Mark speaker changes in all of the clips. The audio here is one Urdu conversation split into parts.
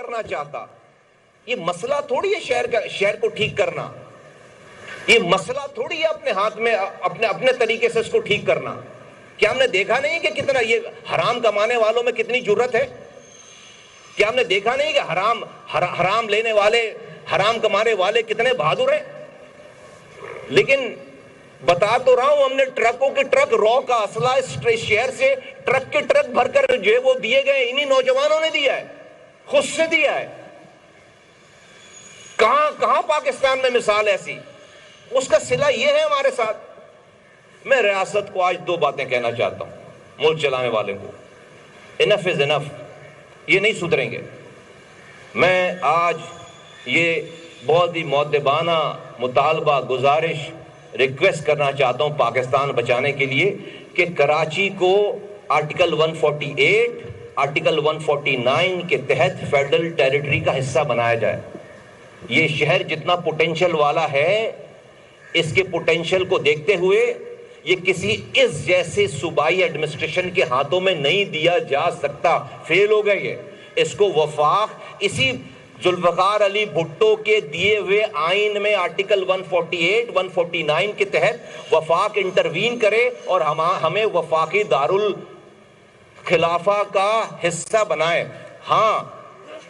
Speaker 1: کرنا چاہتا. یہ مسئلہ تھوڑی ہے شہر کو ٹھیک کرنا, یہ مسئلہ تھوڑی ہے اپنے ہاتھ میں اپنے طریقے سے اس کو ٹھیک کرنا. کیا ہم نے دیکھا نہیں کہ کتنا یہ حرام کمانے والوں میں کتنی جرت ہے؟ کیا ہم نے دیکھا نہیں کہ حرام لینے والے, حرام کمانے والے کتنے بہادر ہیں؟ لیکن بتا تو رہا ہوں, ہم نے ٹرکوں کے ٹرک رو کا اسلحہ اس شہر سے ٹرک کے ٹرک بھر کر جو ہے وہ دیے گئے, انہی نوجوانوں نے دیا ہے, خود سے دیا ہے. کہاں پاکستان میں مثال ایسی؟ اس کا صلہ یہ ہے ہمارے ساتھ. میں ریاست کو آج 2 باتیں کہنا چاہتا ہوں, ملک چلانے والے کو, انف از انف, یہ نہیں سدھریں گے. میں آج یہ بہت ہی مؤدبانہ مطالبہ, گزارش, ریکویسٹ کرنا چاہتا ہوں پاکستان بچانے کے لیے کہ کراچی کو آرٹیکل 148, آرٹیکل 149 کے تحت فیڈرل ٹیریٹری کا حصہ بنایا جائے. یہ شہر جتنا پوٹینشل والا ہے, اس کے پوٹینشل کو دیکھتے ہوئے یہ کسی اس جیسے صوبائی ایڈمنسٹریشن کے ہاتھوں میں نہیں دیا جا سکتا. فیل ہو گئی ہے. اس کو وفاق اسی ذوالفقار علی بھٹو کے دیے ہوئے آئین میں آرٹیکل 148, 149 کے تحت وفاق انٹروین کرے اور ہمیں وفاقی دارالخلافہ کا حصہ بنائے. ہاں,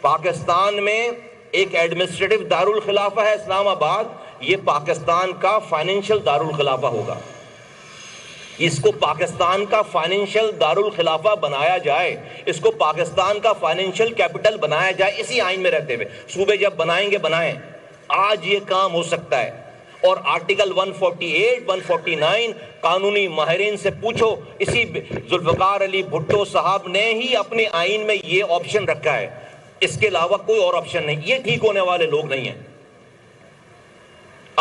Speaker 1: پاکستان میں ایک ایڈمنسٹریٹو دارالخلافہ ہے اسلام آباد, یہ پاکستان کا فائنینشل دارالخلافہ ہوگا. اس کو پاکستان کا فائنینشل دارالخلافہ بنایا جائے, اس کو پاکستان کا فائنینشل کیپٹل بنایا جائے اسی آئین میں رہتے ہوئے. صوبے جب بنائیں گے بنائیں, آج یہ کام ہو سکتا ہے. اور آرٹیکل 148, 149 قانونی ماہرین سے پوچھو, اسی ذوالفقار علی بھٹو صاحب نے ہی اپنے آئین میں یہ آپشن رکھا ہے, اس کے علاوہ کوئی اور آپشن نہیں. یہ ٹھیک ہونے والے لوگ نہیں ہیں.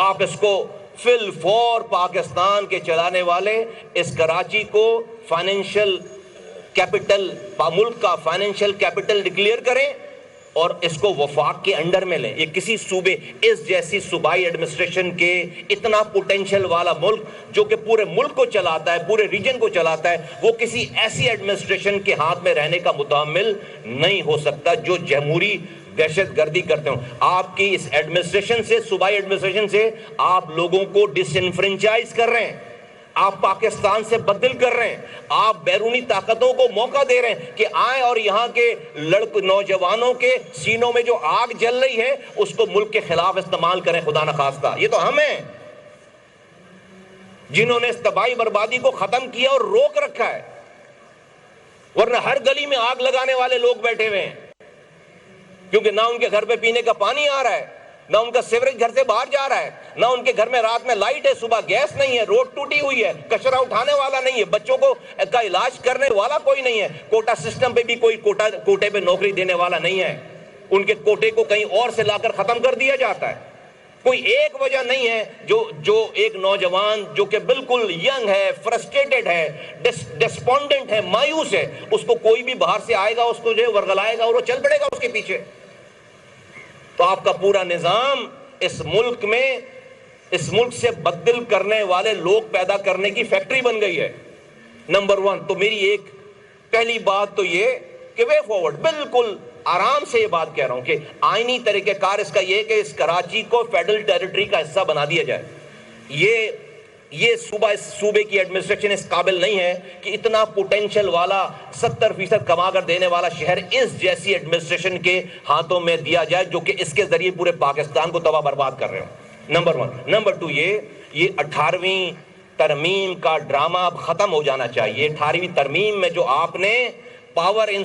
Speaker 1: آپ اس کو فی الفور پاکستان کے چلانے والے اس کراچی کو فائنینشل کیپٹل, ملک کا فائنینشل کیپٹل ڈکلیئر کریں اور اس کو وفاق کے انڈر میں لیں. یہ کسی صوبے, اس جیسی صوبائی ایڈمنسٹریشن کے اتنا پوٹینشل والا ملک جو کہ پورے ملک کو چلاتا ہے, پورے ریجن کو چلاتا ہے, وہ کسی ایسی ایڈمنسٹریشن کے ہاتھ میں رہنے کا متحمل نہیں ہو سکتا جو جمہوری دہشت گردی کرتے ہوں. آپ کی اس ایڈمنسٹریشن سے, صوبائی ایڈمنسٹریشن سے آپ لوگوں کو ڈس انفرنچائز کر رہے ہیں, آپ پاکستان سے بدل کر رہے ہیں, آپ بیرونی طاقتوں کو موقع دے رہے ہیں کہ آئیں اور یہاں کے نوجوانوں کے سینوں میں جو آگ جل رہی ہے اس کو ملک کے خلاف استعمال کریں. خدا نخواستہ, یہ تو ہم ہیں جنہوں نے اس تباہی بربادی کو ختم کیا اور روک رکھا ہے, ورنہ ہر گلی میں آگ لگانے والے لوگ بیٹھے ہوئے ہیں, کیونکہ نہ ان کے گھر پہ پینے کا پانی آ رہا ہے, نہ ان کا سیوریج گھر سے باہر جا رہا ہے, نہ ان کے گھر میں رات میں لائٹ ہے, صبح گیس نہیں ہے, روڈ ٹوٹی ہوئی ہے, کچرا اٹھانے والا نہیں ہے, بچوں کو کا علاج کرنے والا کوئی نہیں ہے, کوٹا سسٹم پہ بھی کوئی کوٹے پہ نوکری دینے والا نہیں ہے, ان کے کوٹے کو کہیں اور سے لا کر ختم کر دیا جاتا ہے. کوئی ایک وجہ نہیں ہے جو ایک نوجوان جو کہ بالکل ینگ ہے, فرسٹریٹڈ ہے, ڈسپونڈنٹ ہے, مایوس ہے, اس کو کوئی بھی باہر سے آئے گا, اس کو جو ہے ورغلائے گا اور وہ چل پڑے گا اس کے پیچھے. تو آپ کا پورا نظام اس ملک میں, اس ملک سے بدل کرنے والے لوگ پیدا کرنے کی فیکٹری بن گئی ہے. نمبر 1 تو میری ایک پہلی بات تو یہ کہ وے فارورڈ, بالکل آرام سے یہ بات کہہ رہا ہوں کہ آئینی طریقہ کار اس کا یہ کہ اس کراچی کو فیڈرل ٹیریٹری کا حصہ بنا دیا جائے. یہ صوبے کی ایڈمنسٹریشن اس قابل نہیں ہے کہ اتنا پوٹینشل والا 70% کما کر دینے والا شہر اس جیسی ایڈمنسٹریشن کے ہاتھوں میں دیا جائے جو کہ اس کے ذریعے پورے پاکستان کو تباہ برباد کر رہے ہوں. نمبر 1. نمبر 2 یہ 18ویں ترمیم کا ڈرامہ اب ختم ہو جانا چاہیے. 18ویں ترمیم میں جو آپ نے پاور ان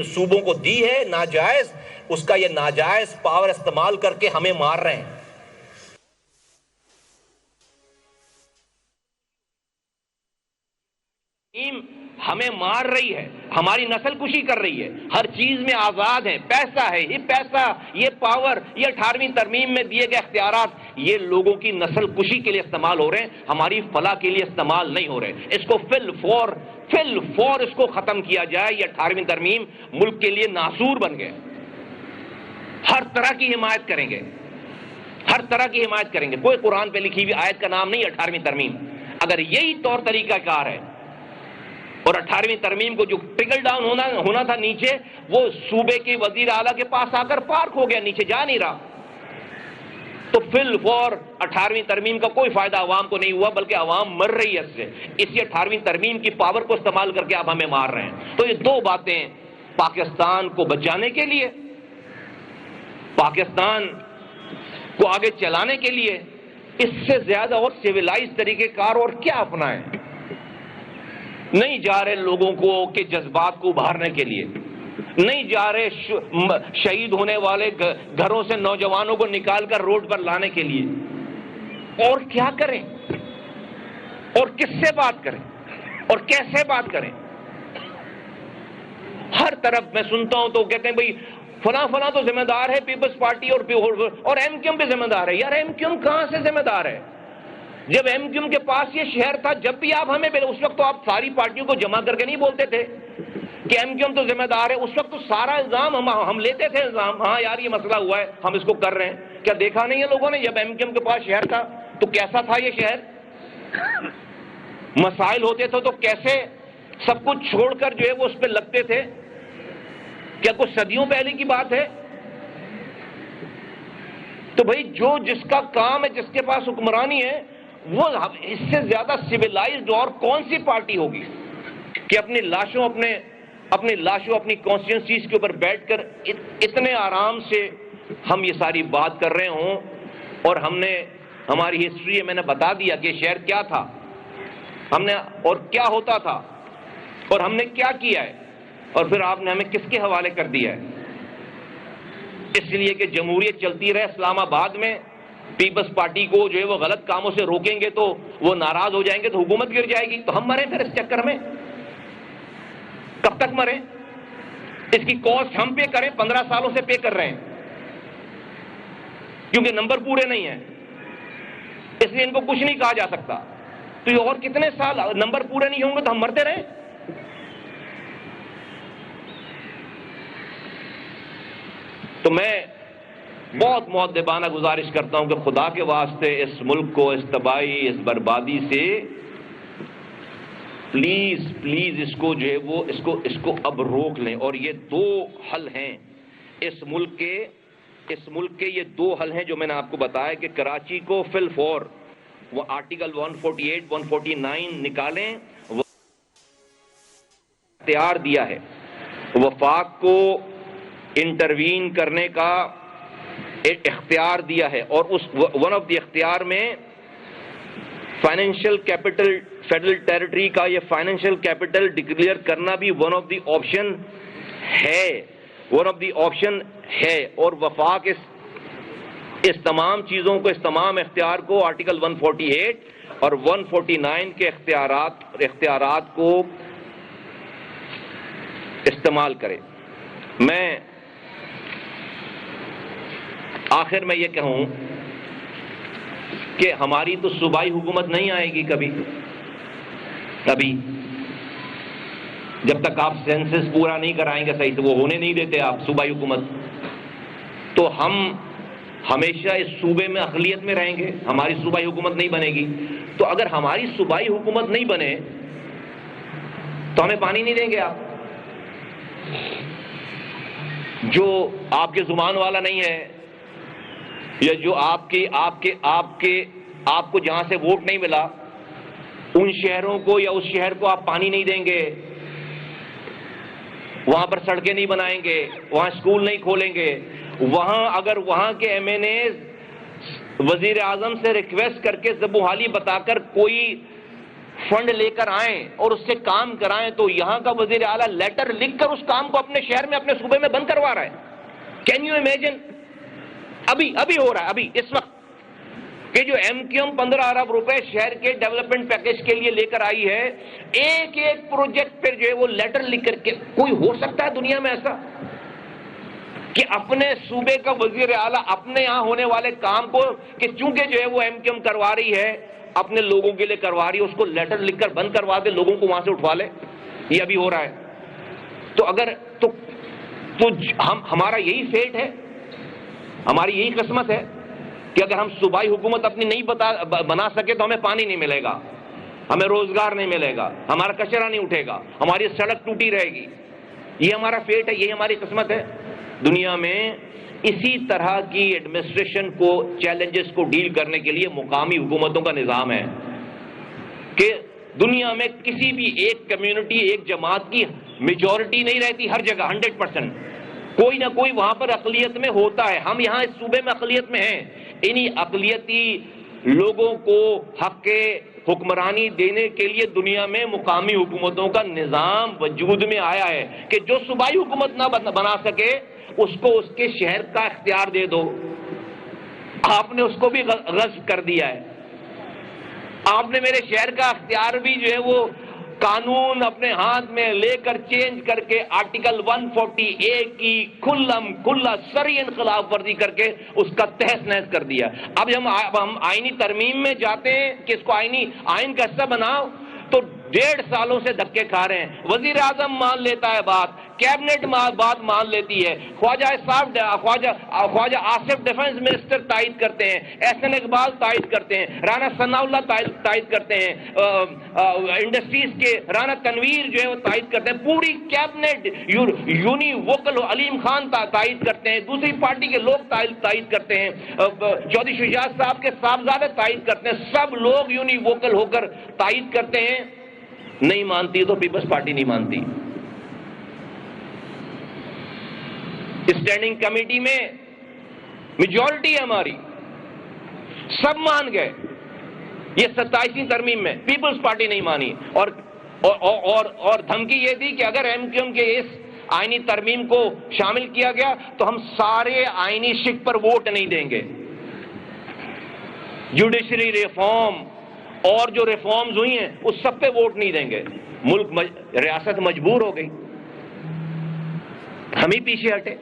Speaker 1: صوبوں کو دی ہے ناجائز, اس کا یہ ناجائز پاور استعمال کر کے ہمیں مار رہے ہیں. ہمیں مار رہی ہے, ہماری نسل کشی کر رہی ہے, ہر چیز میں آزاد ہیں, پیسہ ہے, یہ پیسہ, یہ پاور, یہ 18ویں ترمیم میں دیے گئے اختیارات, یہ لوگوں کی نسل کشی کے لیے استعمال ہو رہے ہیں, ہماری فلاح کے لیے استعمال نہیں ہو رہے. اس کو فی الفور اس کو ختم کیا جائے. یہ 18ویں ترمیم ملک کے لیے ناسور بن گئے. ہر طرح کی حمایت کریں گے, ہر طرح کی حمایت کریں گے. کوئی قرآن پہ لکھی ہوئی آیت کا نام نہیں 18ویں ترمیم. اگر یہی طور طریقہ کار ہے اور 18ویں ترمیم کو جو ٹرکل ڈاؤن ہونا تھا نیچے، وہ صوبے کے وزیر اعلیٰ کے پاس آ کر پارک ہو گیا، نیچے جا نہیں رہا. تو فی الفور 18ویں ترمیم کا کوئی فائدہ عوام کو نہیں ہوا، بلکہ عوام مر رہی ہے اس سے. اسی 18ویں ترمیم کی پاور کو استعمال کر کے آپ ہمیں مار رہے ہیں. تو یہ دو باتیں پاکستان کو بچانے کے لیے، پاکستان کو آگے چلانے کے لیے، اس سے زیادہ اور سیولائز طریقہ کار اور کیا اپنائیں؟ نہیں جا رہے لوگوں کو کے جذبات کو ابھارنے کے لیے، نہیں جا رہے شہید ہونے والے گھروں سے نوجوانوں کو نکال کر روڈ پر لانے کے لیے. اور کیا کریں؟ اور کس سے بات کریں؟ اور کیسے بات کریں؟ ہر طرف میں سنتا ہوں تو کہتے ہیں بھئی فلاں فلاں تو ذمہ دار ہے پیپلز پارٹی اور ایم کیو ایم بھی ذمہ دار ہے. یار ایم کیو ایم کہاں سے ذمہ دار ہے؟ جب ایم کیو ایم کے پاس یہ شہر تھا، جب بھی آپ ہمیں اس وقت تو آپ ساری پارٹیوں کو جمع کر کے نہیں بولتے تھے کہ ایم کیو ایم تو ذمہ دار ہے. اس وقت تو سارا الزام ہم لیتے تھے الزام، ہاں یار یہ مسئلہ ہوا ہے ہم اس کو کر رہے ہیں. کیا دیکھا نہیں ہے لوگوں نے جب ایم کیو ایم کے پاس شہر تھا تو کیسا تھا یہ شہر؟ مسائل ہوتے تھے تو کیسے سب کچھ چھوڑ کر جو ہے وہ اس پہ لگتے تھے؟ کیا کچھ صدیوں پہلے کی بات ہے؟ تو بھائی جو جس کا کام ہے، جس کے پاس حکمرانی ہے، وہ اس سے زیادہ سویلائزڈ اور کون سی پارٹی ہوگی کہ اپنی لاشوں اپنی کانسٹیٹوئنسیز کے اوپر بیٹھ کر اتنے آرام سے ہم یہ ساری بات کر رہے ہوں. اور ہم نے ہماری ہسٹری میں نے بتا دیا کہ شہر کیا تھا، ہم نے اور کیا ہوتا تھا اور ہم نے کیا کیا ہے، اور پھر آپ نے ہمیں کس کے حوالے کر دیا ہے. اس لیے کہ جمہوریت چلتی رہے اسلام آباد میں، پیپلز پارٹی کو جو ہے وہ غلط کاموں سے روکیں گے تو وہ ناراض ہو جائیں گے تو حکومت گر جائے گی. تو ہم مریں پھر اس چکر میں؟ کب تک مریں؟ اس کی کاسٹ ہم پے کریں، 15 سالوں سے پے کر رہے ہیں کیونکہ نمبر پورے نہیں ہیں، اس لیے ان کو کچھ نہیں کہا جا سکتا. تو یہ اور کتنے سال نمبر پورے نہیں ہوں گے تو ہم مرتے رہیں؟ تو میں بہت مؤدبانہ گزارش کرتا ہوں کہ خدا کے واسطے اس ملک کو اس تباہی، اس بربادی سے پلیز اس کو جو ہے وہ اس کو اب روک لیں. اور یہ دو حل ہیں اس ملک کے یہ دو حل ہیں جو میں نے آپ کو بتایا کہ کراچی کو فی الفور وہ آرٹیکل 148 149 نکالیں. وہ اختیار دیا ہے وفاق کو انٹروین کرنے کا اختیار دیا ہے، اور اس ون آف دی اختیار میں فائنینشیل کیپٹل فیڈرل ٹیریٹری کا یہ فائنینشیل کیپٹل ڈکلیئر کرنا بھی ون آف دی آپشن ہے. اور وفاق اس تمام چیزوں کو، اس تمام اختیار کو آرٹیکل 148 اور 149 کے اختیارات کو استعمال کرے. میں آخر میں یہ کہوں کہ ہماری تو صوبائی حکومت نہیں آئے گی کبھی جب تک آپ سینسس پورا نہیں کرائیں گے صحیح، تو وہ ہونے نہیں دیتے آپ صوبائی حکومت. تو ہم ہمیشہ اس صوبے میں اقلیت میں رہیں گے، ہماری صوبائی حکومت نہیں بنے گی. تو اگر ہماری صوبائی حکومت نہیں بنے تو ہمیں پانی نہیں دیں گے آپ. جو آپ کے زبان والا نہیں ہے، یا جو آپ کو جہاں سے ووٹ نہیں ملا، ان شہروں کو یا اس شہر کو آپ پانی نہیں دیں گے، وہاں پر سڑکیں نہیں بنائیں گے، وہاں اسکول نہیں کھولیں گے. وہاں اگر وہاں کے ایم این اے وزیر اعظم سے ریکویسٹ کر کے زبوحالی بتا کر کوئی فنڈ لے کر آئیں اور اس سے کام کرائیں، تو یہاں کا وزیر اعلیٰ لیٹر لکھ کر اس کام کو اپنے شہر میں، اپنے صوبے میں بند کروا رہا ہے. Can you imagine? ابھی ہو رہا ہے، ابھی اس وقت، کہ جو ایم کیو ایم 15 ارب روپے شہر کے ڈیولپمنٹ پیکج کے لیے لے کر آئی ہے، ایک پروجیکٹ پر جو ہے وہ لیٹر لکھ کر کے، کوئی ہو سکتا ہے دنیا میں ایسا کہ اپنے صوبے کا وزیر اعلیٰ اپنے یہاں ہونے والے کام کو، کہ چونکہ جو ہے وہ ایم کیو ایم کروا رہی ہے، اپنے لوگوں کے لیے کروا رہی ہے، اس کو لیٹر لکھ کر بند کروا دے، لوگوں کو وہاں سے اٹھوا لے؟ یہ ابھی ہو رہا ہے. تو ہمارا یہی فیٹ ہے، ہماری یہی قسمت ہے کہ اگر ہم صوبائی حکومت اپنی نہیں بنا سکے تو ہمیں پانی نہیں ملے گا. ہمیں روزگار نہیں ملے گا، ہمارا کچرا نہیں اٹھے گا، ہماری سڑک ٹوٹی رہے گی. یہ ہمارا فیٹ ہے، یہ ہماری قسمت ہے. دنیا میں اسی طرح کی ایڈمنسٹریشن کو، چیلنجز کو ڈیل کرنے کے لیے مقامی حکومتوں کا نظام ہے کہ دنیا میں کسی بھی ایک کمیونٹی، ایک جماعت کی میجورٹی نہیں رہتی ہر جگہ 100%. کوئی نہ کوئی وہاں پر اقلیت میں ہوتا ہے. ہم یہاں اس صوبے میں اقلیت میں ہیں. انہی اقلیتی لوگوں کو حق حکمرانی دینے کے لیے دنیا میں مقامی حکومتوں کا نظام وجود میں آیا ہے کہ جو صوبائی حکومت نہ بنا سکے اس کو اس کے شہر کا اختیار دے دو. آپ نے اس کو بھی غصب کر دیا ہے. آپ نے میرے شہر کا اختیار بھی جو ہے وہ قانون اپنے ہاتھ میں لے کر چینج کر کے آرٹیکل 140A کی کھلا سری انخلاف ورزی کر کے اس کا تہس نہس کر دیا. اب ہم آئینی ترمیم میں جاتے ہیں کہ اس کو آئین کا حصہ بناؤ تو 1.5 سالوں سے دھکے کھا رہے ہیں. وزیر اعظم مان لیتا ہے بات، کیبنٹ بات مان لیتی ہے، خواجہ آصف ڈیفنس منسٹر تائید کرتے ہیں، احسن اقبال تائید کرتے ہیں، رانا ثناء اللہ تائید کرتے ہیں، انڈسٹریز کے رانا تنویر جو ہے وہ تائید کرتے ہیں، پوری کیبنٹ یونی ووکل علیم خان تائید کرتے ہیں، دوسری پارٹی کے لوگ تائید کرتے ہیں، چودھری شجاعت صاحب کے صاحبزادے تائید کرتے ہیں. سب لوگ یونی ووکل ہو کر تائید کرتے ہیں. نہیں مانتی تو پیپلز پارٹی نہیں مانتی. اسٹینڈنگ کمیٹی میں میجورٹی ہے ہماری، سب مان گئے. یہ 27ویں ترمیم میں پیپلز پارٹی نہیں مانی. اور دھمکی یہ تھی کہ اگر ایم کیو ایم کے اس آئینی ترمیم کو شامل کیا گیا تو ہم سارے آئینی شک پر ووٹ نہیں دیں گے. جوڈیشری ریفارم اور جو ریفارمز ہوئی ہیں اس سب پہ ووٹ نہیں دیں گے. ریاست مجبور ہو گئی، ہم ہی پیچھے ہٹے.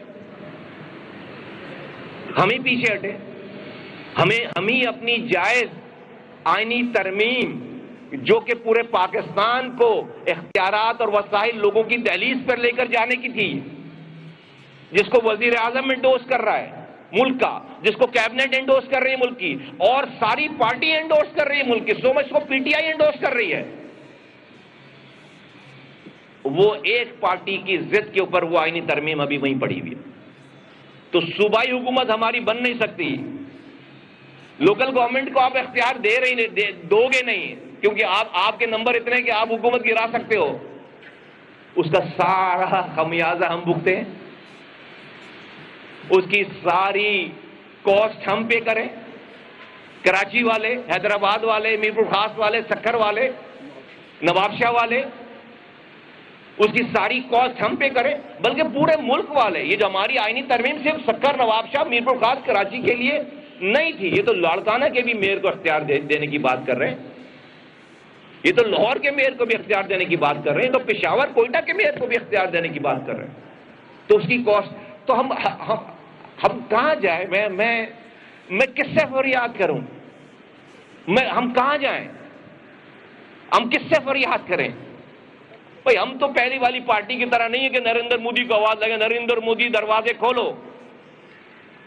Speaker 1: ہم ہی اپنی جائز آئینی ترمیم جو کہ پورے پاکستان کو اختیارات اور وسائل لوگوں کی دہلیز پر لے کر جانے کی تھی، جس کو وزیر اعظم انڈورس کر رہا ہے ملک کا، جس کو کیبنٹ انڈورس کر رہی ہے ملک کی، اور ساری پارٹی انڈورس کر رہی ہے ملک کی، سو مچ کو پی ٹی آئی انڈورس کر رہی ہے. وہ ایک پارٹی کی ضد کے اوپر وہ آئینی ترمیم ابھی وہیں پڑی ہوئی ہے. تو صوبائی حکومت ہماری بن نہیں سکتی. لوکل گورنمنٹ کو آپ اختیار دو گے نہیں، کیونکہ آپ کے نمبر اتنے کہ آپ حکومت گرا سکتے ہو. اس کا سارا خمیازہ ہم بھگتے ہیں، اس کی ساری کاسٹ ہم پے کریں. کراچی والے، حیدرآباد والے، میرپور خاص والے، سکھر والے، نواب شاہ والے، اس کی ساری کاسٹ ہم پے کریں، بلکہ پورے ملک والے. یہ جو ہماری آئینی ترمیم صرف سکھر، نواب شاہ، میرپور خاص، کراچی کے لیے نہیں تھی. یہ تو لاڑکانہ کے بھی میئر کو اختیار دینے کی بات کر رہے ہیں، یہ تو لاہور کے میئر کو بھی اختیار دینے کی بات کر رہے ہیں، تو پشاور، کوئٹہ کے میئر کو بھی اختیار دینے کی بات کر رہے ہیں. تو اس کی کاسٹ، تو ہم کہاں جائیں؟ میں کس سے فریاد کروں؟ ہم کہاں جائیں؟ ہم کس سے فریاد کریں؟ بھئی ہم تو پہلی والی پارٹی کی طرح نہیں ہے کہ نریندر مودی کو آواز لگے، نریندر مودی دروازے کھولو.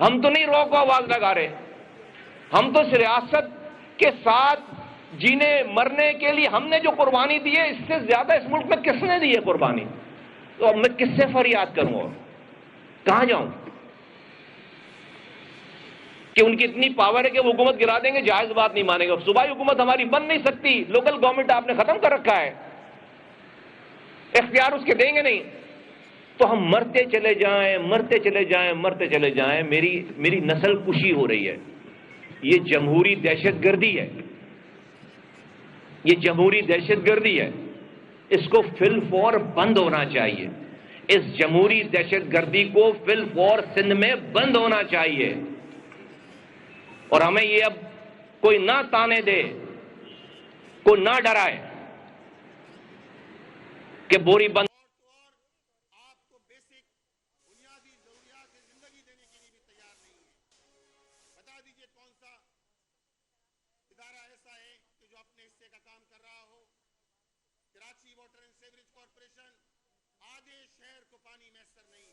Speaker 1: ہم تو نہیں رو کو آواز لگا رہے. ہم تو اس ریاست کے ساتھ جینے مرنے کے لیے ہم نے جو قربانی دی ہے، اس سے زیادہ اس ملک میں کس نے دی ہے قربانی؟ تو اب میں کس سے فریاد کروں اور کہاں جاؤں؟ کہ ان کی اتنی پاور ہے کہ وہ حکومت گرا دیں گے، جائز بات نہیں مانے گا. صوبائی حکومت ہماری بن نہیں سکتی. لوکل گورنمنٹ آپ نے ختم کر رکھا ہے، اختیار اس کے دیں گے نہیں. تو ہم مرتے چلے جائیں. میری نسل کشی ہو رہی ہے. یہ جمہوری دہشت گردی ہے. اس کو فی الفور بند ہونا چاہیے. اس جمہوری دہشت گردی کو فی الفور سندھ میں بند ہونا چاہیے. اور ہمیں یہ اب کوئی نہ تانے دے، کوئی نہ ڈرائے کہ بوری بند.
Speaker 2: آپ کو بیسک بنیادی ضروریات زندگی دینے کے لیے بھی تیار نہیں ہے. بتا دیجئے کون سا ادارہ ایسا ہے کہ جو اپنے حصے کا کام کر رہا ہو. Karachi water and sewerage corporation آدھے شہر کو پانی میسر نہیں ہے.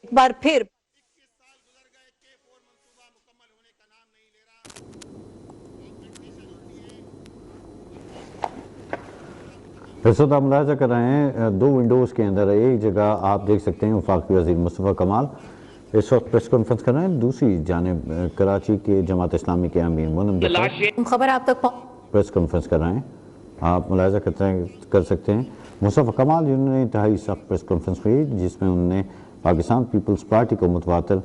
Speaker 3: ایک بار پھر
Speaker 2: 21 سال گزر گئے، K4 منصوبہ مکمل ہونے کا نام نہیں لے رہا. آگمنٹیشن ہوتی ہے،
Speaker 3: اس وقت آپ ملاحظہ کر رہے ہیں دو ونڈوز کے اندر ایک جگہ آپ دیکھ سکتے ہیں وفاقی وزیر مصطفیٰ کمال اس وقت پریس کانفرنس کر رہے ہیں، دوسری جانب کراچی کے جماعت اسلامی کے امیر مولم
Speaker 4: خبر آپ تک
Speaker 3: پریس کانفرنس کر رہے ہیں، آپ ملاحظہ کر سکتے ہیں مصطفیٰ کمال جنہوں نے انتہائی سخت پریس کانفرنس کی جس میں انہوں نے پاکستان پیپلز پارٹی کو متواتر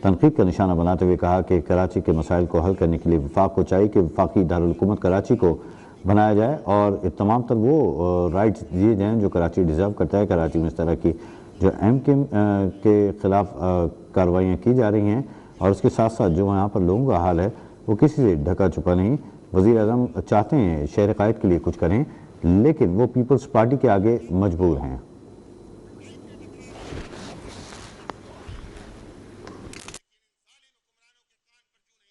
Speaker 3: تنقید کا نشانہ بناتے ہوئے کہا کہ کراچی کے مسائل کو حل کرنے کے لیے وفاق کو چاہیے کہ وفاقی دارالحکومت کراچی کو بنایا جائے اور تمام تر وہ رائٹس دیے جائیں جو کراچی ڈیزرو کرتا ہے۔ کراچی میں اس طرح کی جو ایم کے خلاف کارروائیاں کی جا رہی ہیں اور اس کے ساتھ ساتھ جو یہاں پر لوگوں کا حال ہے وہ کسی سے ڈھکا چھپا نہیں۔ وزیر اعظم چاہتے ہیں شہر قائد کے لیے کچھ کریں لیکن وہ پیپلز پارٹی کے آگے مجبور ہیں۔